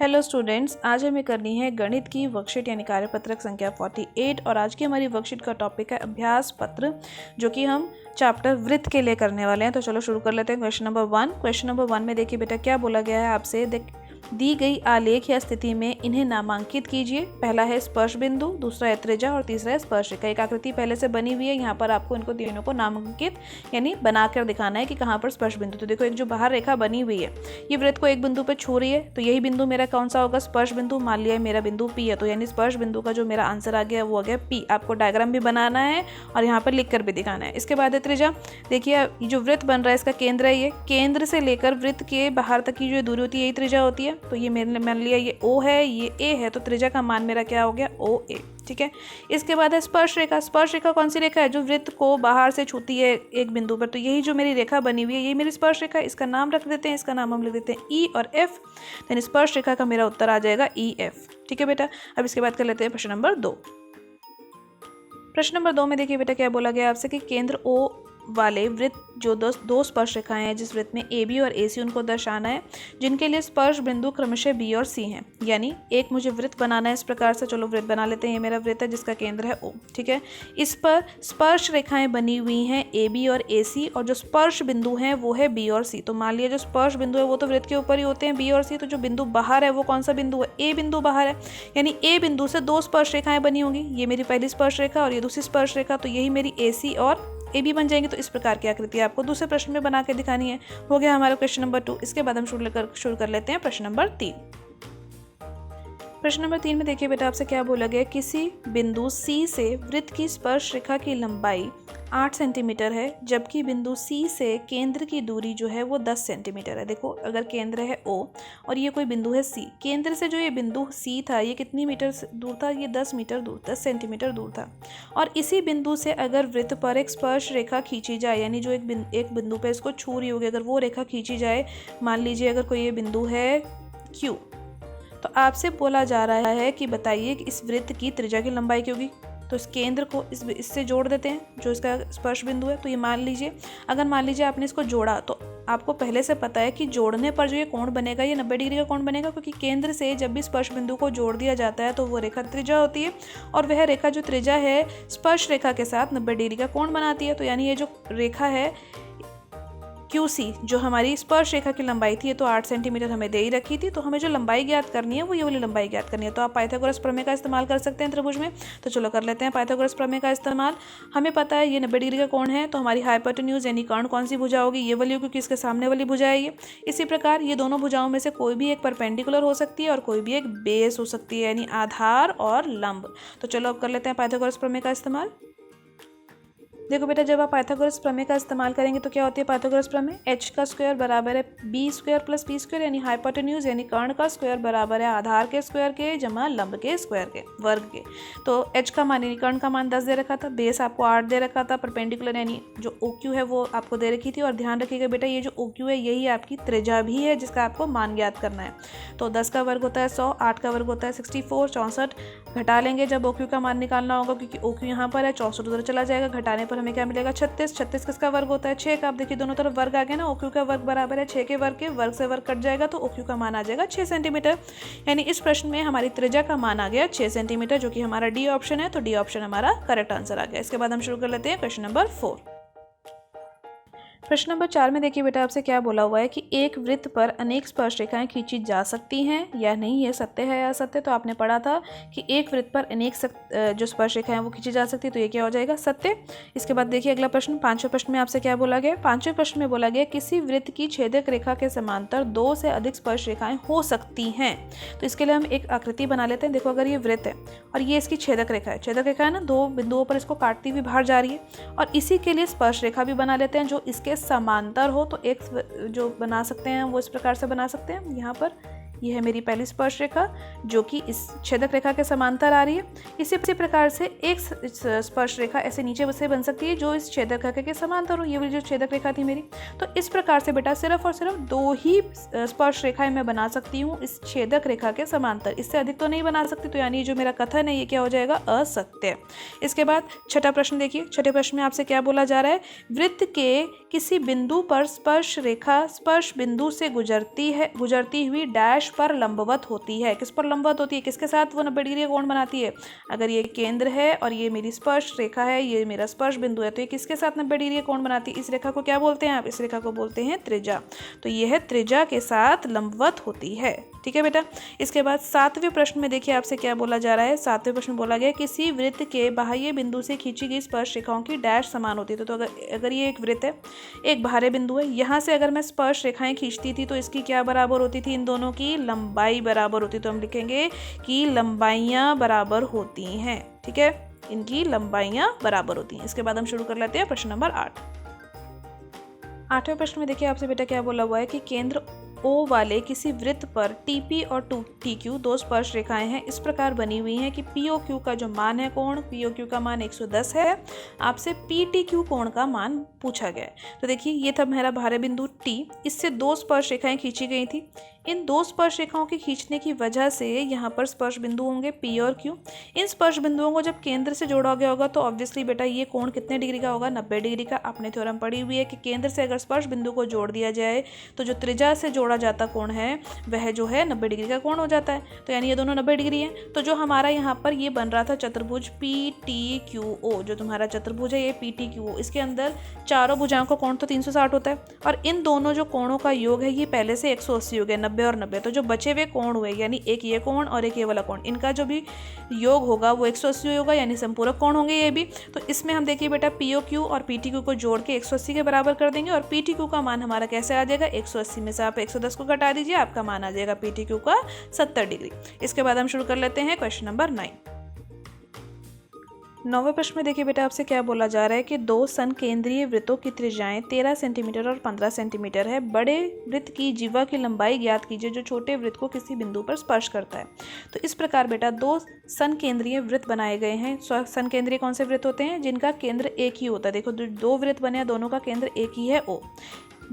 Hello students, आज हमें करनी है गणित की वर्कशीट यानी कार्यपत्रक संख्या 48 और आज की हमारी वर्कशीट का टॉपिक है अभ्यास पत्र, जो कि हम चैप्टर वृत्त के लिए करने वाले हैं। तो चलो शुरू कर लेते हैं। Question number 1। क्वेश्चन नंबर 1 में देखिए बेटा क्या बोला गया है आपसे। दी गई आलेख या स्थिति में इन्हें नामांकित कीजिए। पहला है स्पर्श बिंदु, दूसरा है त्रिज्या और तीसरा है स्पर्श रेखा। एक आकृति पहले से बनी हुई है, यहाँ पर आपको इनको तीनों को नामांकित यानी बनाकर दिखाना है कि कहाँ पर स्पर्श बिंदु। तो देखो एक जो बाहर रेखा बनी हुई है ये वृत्त को एक बिंदु पर छू रही है, तो यही बिंदु मेरा कौन सा होगा, स्पर्श बिंदु। मान लिया मेरा बिंदु पी है, तो यानी स्पर्श बिंदु का जो मेरा आंसर आ गया वो आ गया पी। आपको डायग्राम भी बनाना है और यहाँ पर लिख कर भी दिखाना है। इसके बाद है त्रिज्या। देखिए ये जो वृत्त बन रहा है इसका केंद्र है, ये केंद्र से लेकर वृत्त के बाहर तक की जो दूरी होती है यही त्रिज्या होती है। तो ये मेरे मान लिया ये O है, ये A है, तो त्रिज्या का मान मेरा क्या हो गया OA। ठीक है। इसके बाद है स्पर्श रेखा। स्पर्श रेखा कौन सी रेखा है, जो वृत्त को बाहर से छूती है एक बिंदु पर। तो यही जो मेरी रेखा बनी हुई है यही मेरी स्पर्श रेखा है। इसका नाम रख देते हैं, इसका नाम हम लिख देते हैं E और F। यानी स्पर्श रेखा का मेरा उत्तर आ जाएगा EF। ठीक है बेटा। अब इसके बाद कर लेते हैं प्रश्न नंबर 2। प्रश्न नंबर 2 में देखिए बेटा क्या बोला गया आपसे कि केंद्र O वाले वृत्त जो दो स्पर्श रेखाएं हैं, जिस वृत्त में AB और AC उनको दर्शाना है, जिनके लिए स्पर्श बिंदु क्रमशः B और C हैं। यानी एक मुझे वृत्त बनाना है इस प्रकार से। चलो वृत्त बना लेते हैं। ये मेरा वृत्त है जिसका केंद्र है O। ठीक है। इस पर स्पर्श रेखाएं बनी हुई हैं AB और AC, और जो स्पर्श बिंदु हैं वो है B और C। तो मान लिया जो स्पर्श बिंदु है वो तो वृत्त के ऊपर ही होते हैं B और C। तो जो बिंदु बाहर है वो कौन सा बिंदु है, A बिंदु बाहर है। यानी A बिंदु से दो स्पर्श रेखाएं बनी होंगी, ये मेरी पहली स्पर्श रेखा और ये दूसरी स्पर्श रेखा। तो यही मेरी AC और AB बन जाएंगे। तो इस प्रकार की आकृति आपको दूसरे प्रश्न में बना के दिखानी है। हो गया हमारा क्वेश्चन नंबर 2। इसके बाद हम शुरू कर लेते हैं प्रश्न नंबर 3। प्रश्न नंबर 3 में देखिए बेटा आपसे क्या बोला गया। किसी बिंदु C से वृत्त की स्पर्श रेखा की लंबाई 8 सेंटीमीटर है, जबकि बिंदु C से केंद्र की दूरी जो है वो 10 सेंटीमीटर है। देखो अगर केंद्र है O और ये कोई बिंदु है C, केंद्र से जो ये बिंदु C था ये कितनी मीटर दूर था, ये 10 मीटर दूर, 10 सेंटीमीटर दूर था। और इसी बिंदु से अगर वृत्त पर एक स्पर्श रेखा खींची जाए, यानी जो एक बिंदु पर इसको छू रही होगी, अगर वो रेखा खींची जाए, मान लीजिए अगर कोई ये बिंदु है Q, तो आपसे बोला जा रहा है कि बताइए कि इस वृत्त की त्रिज्या की लंबाई क्या होगी। तो इस केंद्र को इससे जोड़ देते हैं जो इसका स्पर्श बिंदु है। तो ये मान लीजिए, अगर मान लीजिए आपने इसको जोड़ा, तो आपको पहले से पता है कि जोड़ने पर जो ये कोण बनेगा ये 90 डिग्री का कोण बनेगा, क्योंकि केंद्र से जब भी स्पर्श बिंदु को जोड़ दिया जाता है तो वो रेखा त्रिज्या होती है, और वह रेखा जो त्रिज्या है स्पर्श रेखा के साथ 90 डिग्री का कोण बनाती है। तो यानी ये जो रेखा है QC जो हमारी स्पर्श रेखा की लंबाई थी, ये तो 8 सेंटीमीटर हमें दे ही रखी थी। तो हमें जो लंबाई ज्ञात करनी है वो ये वाली लंबाई ज्ञात करनी है। तो आप पाइथागोरस प्रमेय का इस्तेमाल कर सकते हैं त्रिभुज में। तो चलो कर लेते हैं पाइथागोरस प्रमेय का इस्तेमाल। हमें पता है ये 90 डिग्री का कोण है, तो हमारी हाइपोटेन्यूज यानी कर्ण कौन सी भुजा होगी, ये वाली, क्योंकि इसके सामने वाली भुजा है ये। इसी प्रकार ये दोनों भुजाओं में से कोई भी एक परपेंडिकुलर हो सकती है और कोई भी एक बेस हो सकती है, यानी आधार और लंब। तो चलो अब कर लेते हैं पाइथागोरस प्रमेय का इस्तेमाल। देखो बेटा जब आप पाइथागोरस प्रमेय का इस्तेमाल करेंगे तो क्या होती है पाइथागोरस प्रमेय, h का स्क्वायर बराबर है b square plus p square, यानी हाइपोटेन्यूज यानी कर्ण का स्क्वायर बराबर है आधार के स्क्वायर के जमा लंब के स्क्वायर के वर्ग के। तो h का मान यानी कर्ण का मान 10 दे रखा था, बेस आपको 8 दे रखा था, परपेंडिकुलर यानी जो OQ है वो आपको दे रखी थी। और ध्यान रखिएगा बेटा ये जो OQ है यही आपकी त्रिज्या भी है जिसका आपको मान ज्ञात करना है। तो 10 का वर्ग होता है 100, 8 का वर्ग होता है 64, 64 घटा लेंगे जब OQ का मान निकालना होगा, क्योंकि OQ यहाँ पर है, 64 उधर चला जाएगा, घटाने पर हमें क्या मिलेगा 36। 36 किसका वर्ग होता है 6 का। आप देखिए दोनों तरफ वर्ग आ गया ना, OQ का वर्ग बराबर है 6 के वर्ग से वर्ग कट जाएगा, तो OQ का मान आ जाएगा 6 सेंटीमीटर। यानी इस प्रश्न में हमारी त्रिज्या का मान आ गया 6 सेंटीमीटर, जो कि हमारा डी ऑप्शन है। तो डी ऑप्शन हमारा करेक्ट आंसर आ गया। इसके बाद हम शुरू कर लेते हैं क्वेश्चन नंबर 4। प्रश्न नंबर 4 में देखिए बेटा आपसे क्या बोला हुआ है कि एक वृत्त पर अनेक स्पर्श रेखाएं खींची जा सकती हैं या नहीं, ये सत्य है या असत्य। तो आपने पढ़ा था कि एक वृत्त पर अनेक जो स्पर्श रेखाएं हैं वो खींची जा सकती है, तो ये क्या हो जाएगा सत्य। इसके बाद देखिए अगला प्रश्न, 5वें प्रश्न में आपसे क्या बोला गया। 5वें प्रश्न में बोला गया किसी वृत्त की छेदक रेखा के समांतर 2 से अधिक स्पर्श रेखाएं हो सकती हैं। तो इसके लिए हम एक आकृति बना लेते हैं। देखो अगर ये वृत्त है और ये इसकी छेदक रेखा है, छेदक रेखा है ना, 2 बिंदुओं पर इसको काटती हुई बाहर जा रही है, और इसी के लिए स्पर्श रेखा भी बना लेते हैं जो इसके समांतर हो। तो एक जो बना सकते हैं वो इस प्रकार से बना सकते हैं। यहाँ पर यह है मेरी पहली स्पर्श रेखा जो कि इस छेदक रेखा के समांतर आ रही है। इसी प्रकार से एक स्पर्श रेखा ऐसे नीचे से बन सकती है जो इस छेदक रेखा के समांतर हो। ये वाली जो छेदक रेखा थी मेरी, तो इस प्रकार से बेटा सिर्फ और सिर्फ 2 ही स्पर्श रेखाएं मैं बना सकती हूँ इस छेदक रेखा के समांतर, इससे अधिक तो नहीं बना सकती। तो यानी जो मेरा कथन है ये क्या हो जाएगा असत्य। इसके बाद छठा प्रश्न देखिए। छठे प्रश्न में आपसे क्या बोला जा रहा है, वृत्त के किसी बिंदु पर स्पर्श रेखा स्पर्श बिंदु से गुजरती हुई डैश स्पर्श पर लंबवत होती है। किस पर लंबवत होती है, किसके साथ वो 90 डिग्री का कोण बनाती है? अगर ये केंद्र है और ये मेरी स्पर्श रेखा है, ये मेरा स्पर्श बिंदु है, तो ये किसके साथ 90 डिग्री का कोण बनाती है? इस रेखा को क्या बोलते हैं आप? इस रेखा को बोलते हैं त्रिज्या। तो यह त्रिज्या के साथ लंबवत होती है। ठीक है बेटा। इसके बाद 7वें प्रश्न में देखिए आपसे क्या बोला जा रहा है। 7वें प्रश्न में बोला गया किसी वृत्त के बाह्य बिंदु से खींची गई स्पर्श रेखाओं की डैश समान होती है। तो अगर ये एक वृत्त है, एक बाहरी बिंदु है, यहाँ से अगर मैं स्पर्श रेखाएं खींचती थी तो इसकी क्या बराबर होती थी? इन दोनों की लंबाई बराबर होती। तो हम लिखेंगे कि लंबाइयाँ बराबर होती हैं। ठीक है, इनकी लंबाइयाँ बराबर होती हैं। इसके बाद हम शुरू कर लेते हैं प्रश्न नंबर 8। 8वें प्रश्न में देखिए आपसे बेटा क्या बोला हुआ है कि केंद्र O वाले किसी वृत्त पर TP और TQ दो स्पर्श रेखाएं हैं, इस प्रकार बनी हुई हैं कि POQ का जो मान है कोण, POQ का मान 110 है। आपसे PTQ कोण का मान पूछा गया है। तो देखिए ये था मेरा बाहरी बिंदु T, इससे दो स्पर्श रेखाएं खींची गई थी। इन दो स्पर्श रेखाओं के खींचने की वजह से यहाँ पर स्पर्श बिंदु होंगे P और Q। इन स्पर्श बिंदुओं को जब केंद्र से जोड़ा गया होगा तो ऑब्वियसली बेटा ये कोण कितने डिग्री का होगा? 90 डिग्री का। आपने थ्योरम पढ़ी हुई है कि केंद्र से अगर स्पर्श बिंदु को जोड़ दिया जाए तो जो त्रिज्या से जोड़ा जाता कोण है वह जो है 90 डिग्री का कोण हो जाता है। तो यानी ये दोनों 90 डिग्री हैं। तो जो हमारा यहाँ पर ये बन रहा था चतुर्भुज PTQO, जो तुम्हारा चतुर्भुज है ये PTQO, इसके अंदर चारों भुजाओं का कोण तो 360 होता है और इन दोनों जो कोणों का योग है ये पहले से 180 हो गया, 90 और 90। तो जो बचे हुए कोण हुए यानी एक ये कोण और एक ये वाला कोण, इनका जो भी योग होगा वो 180 होगा, यानी संपूरक कोण होंगे ये भी। तो इसमें हम देखिए बेटा POQ और PTQ को जोड़ के 180 के बराबर कर देंगे और PTQ का मान हमारा कैसे आ जाएगा? 180 में से आप 110 को घटा दीजिए, आपका मान आ जाएगा PTQ का 70 डिग्री। इसके बाद हम शुरू कर लेते हैं क्वेश्चन नंबर 9। 9वें प्रश्न में देखिए बेटा आपसे क्या बोला जा रहा है कि दो संकेंद्रीय वृत्तों की त्रिज्याएं 13 सेंटीमीटर और 15 सेंटीमीटर है। बड़े वृत्त की जीवा की लंबाई ज्ञात कीजिए जो छोटे वृत्त को किसी बिंदु पर स्पर्श करता है। तो इस प्रकार बेटा दो संकेंद्रीय वृत्त बनाए गए हैं। संकेंद्रीय कौन से वृत्त होते हैं? जिनका केंद्र एक ही होता है। देखो दो वृत्त बने हैं, दोनों का केंद्र एक ही है O।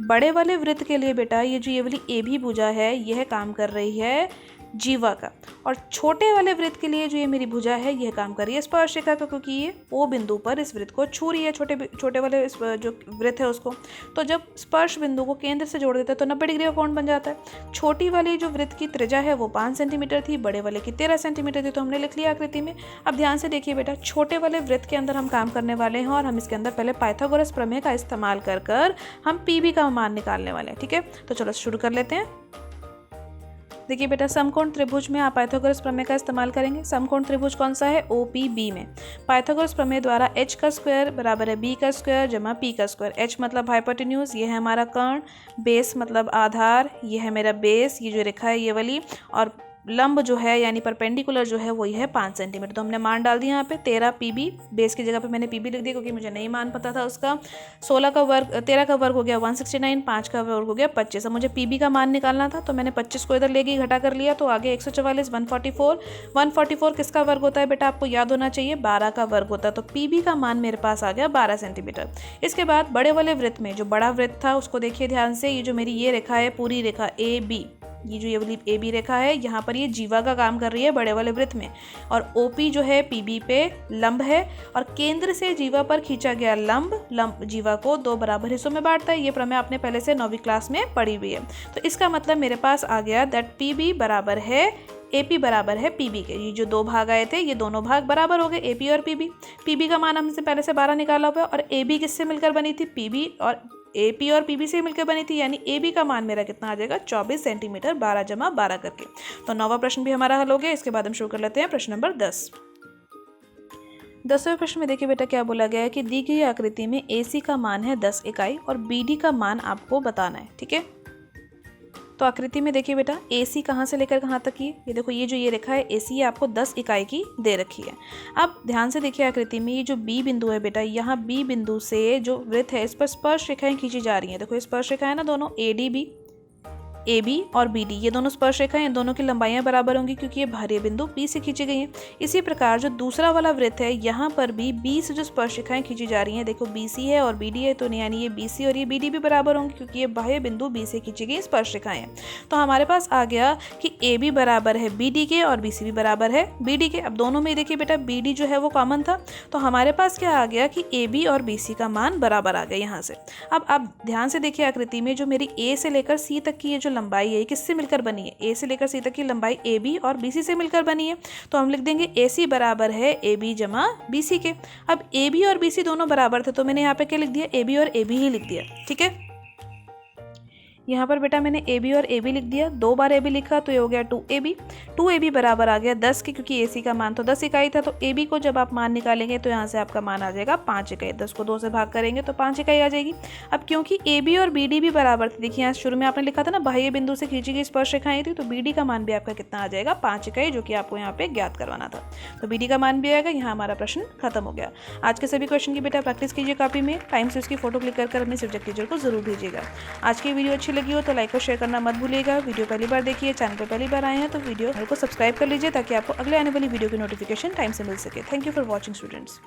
बड़े वाले वृत्त के लिए बेटा ये वाली AB भुजा है यह काम कर रही है जीवा का, और छोटे वाले वृत्त के लिए जो ये मेरी भुजा है यह काम कर रही है स्पर्श रेखा का, क्योंकि ये O बिंदु पर इस वृत्त को छू रही है, छोटे वाले जो वृत्त है उसको। तो जब स्पर्श बिंदु को केंद्र से जोड़ देते हैं तो 90 डिग्री का कोण बन जाता है। छोटी वाली जो वृत्त की त्रिज्या है वो 5 सेंटीमीटर थी, बड़े वाले की 13 सेंटीमीटर थी, तो हमने लिख लिया आकृति में। अब ध्यान से देखिए बेटा, छोटे वाले वृत्त के अंदर हम काम करने वाले हैं और हम इसके अंदर पहले पाइथागोरस प्रमेय का इस्तेमाल कर हम PB का मान निकालने वाले हैं। ठीक है, तो चलो शुरू कर लेते हैं। देखिए बेटा समकोण त्रिभुज में आप पाइथागोरस प्रमेय का इस्तेमाल करेंगे। समकोण त्रिभुज कौन सा है? OPB में पाइथागोरस प्रमेय द्वारा h का स्क्वायर बराबर है b का स्क्वायर जमा p का स्क्वायर। h मतलब हाइपोटेन्यूज, ये है हमारा कर्ण, बेस मतलब आधार, ये है मेरा बेस, ये जो रेखा है ये वाली, और लंब जो है यानी परपेंडिकुलर जो है वही है 5 सेंटीमीटर। तो हमने मान डाल दिया यहाँ पे 13 PB, बेस की जगह पे मैंने PB लिख दिया क्योंकि मुझे नहीं मान पता था उसका। 13 का वर्ग हो गया 169, 5 का वर्ग हो गया 25। अब मुझे PB का मान निकालना था तो मैंने 25 को इधर ले गई, घटा कर लिया, तो आगे 144, 144 किसका वर्ग होता है बेटा? आपको याद होना चाहिए 12 का वर्ग होता है। तो PB का मान मेरे पास आ गया 12 सेंटीमीटर। इसके बाद बड़े वाले वृत्त में जो बड़ा वृत्त था उसको देखिए ध्यान से, ये जो मेरी ये रेखा है पूरी रेखा AB, ये जो ये वाली AB रेखा है यहाँ पर ये जीवा का काम कर रही है बड़े वाले वृत्त में, और OP जो है PB पे लंब है, और केंद्र से जीवा पर खींचा गया लंब जीवा को दो बराबर हिस्सों में बांटता है। ये प्रमेय आपने पहले से 9वीं क्लास में पढ़ी हुई है। तो इसका मतलब मेरे पास आ गया दैट PB बराबर है AP बराबर है PB के। ये जो दो भाग आए थे ये दोनों भाग बराबर हो गए AP और PB। PB का मान हमसे पहले से 12 निकाला हुआ है, और AB किससे मिलकर बनी थी? PB और AP और PB से मिलकर बनी थी, यानी AB का मान मेरा कितना आ जाएगा? 24 सेंटीमीटर, 12 जमा 12 करके। तो 9वां प्रश्न भी हमारा हल हो गया। इसके बाद हम शुरू कर लेते हैं प्रश्न नंबर 10। 10वें प्रश्न में देखिए बेटा क्या बोला गया है कि दी गई आकृति में AC का मान है 10 इकाई और BD का मान आपको बताना है। ठीक है, तो आकृति में देखिए बेटा AC कहाँ से लेकर कहाँ तक की, ये देखो ये जो ये रेखा है AC आपको 10 इकाई की दे रखी है। अब ध्यान से देखिए आकृति में ये जो B बिंदु है बेटा, यहाँ B बिंदु से जो वृत्त है इस पर स्पर्श रेखाएं खींची जा रही हैं। देखो ये स्पर्श रेखा है ना दोनों, ADB, AB और BD, ये दोनों स्पर्श रेखाएं, इन दोनों की लंबाइयां बराबर होंगी क्योंकि ये बाहरी बिंदु P से खींची गई हैं। इसी प्रकार जो दूसरा वाला वृत्त है यहाँ पर भी B से जो स्पर्श रेखाएं खींची जा रही हैं, देखो BC है और BD है, तो यानी ये BC और ये BD भी बराबर होंगे क्योंकि ये बाह्य बिंदु B से खींची गई स्पर्श रेखाएं हैं। तो हमारे पास आ गया कि AB बराबर है BD के और BC भी बराबर है BD के। अब दोनों में देखिए बेटा BD जो है वो कॉमन था, तो हमारे पास क्या आ गया कि AB और BC का मान बराबर आ गया यहाँ से। अब आप ध्यान से देखिए आकृति में जो मेरी A से लेकर C तक की ये जो लंबाई है किससे मिलकर बनी है, ए से लेकर सी तक की लंबाई ए बी और बी सी से मिलकर बनी है। तो हम लिख देंगे ए सी बराबर है ए बी जमा बी सी के। अब ए बी और बी सी दोनों बराबर थे तो मैंने यहाँ पे क्या लिख दिया, ए बी और ए बी ही लिख दिया। ठीक है, यहाँ पर बेटा मैंने ए बी और ए बी लिख दिया, 2 बार ए बी लिखा तो ये हो गया 2ab। 2ab बराबर आ गया 10 के, क्योंकि ए सी का मान तो 10 इकाई था, तो ए बी को जब आप मान निकालेंगे तो यहाँ से आपका मान आ जाएगा 5 इकाई। 10 को 2 से भाग करेंगे तो 5 इकाई आ जाएगी। अब क्योंकि ए बी और बी डी भी बराबर थे, देखिए यहाँ शुरू में आपने लिखा था ना बाह्य बिंदु से खींची गई स्पर्श रेखाएं थी, तो बी डी का मान भी आपका कितना आ जाएगा, 5 इकाई, जो कि आपको यहाँ पे ज्ञात करवाना था। तो बी डी का मान भी आएगा। यहाँ हमारा प्रश्न खत्म हो गया। आज के सभी क्वेश्चन की बेटा प्रैक्टिस कीजिए कॉपी में, टाइम से उसकी फोटो क्लिक कर अपने सब्जेक्ट टीचर को जरूर भेजिएगा। आज की वीडियो अच्छी लगी हो तो लाइक और शेयर करना मत भूलिएगा। वीडियो पहली बार देखिए, चैनल पर पहली बार आए हैं तो वीडियो को सब्सक्राइब कर लीजिए ताकि आपको अगले आने वाली वीडियो की नोटिफिकेशन टाइम से मिल सके। Thank you for watching students.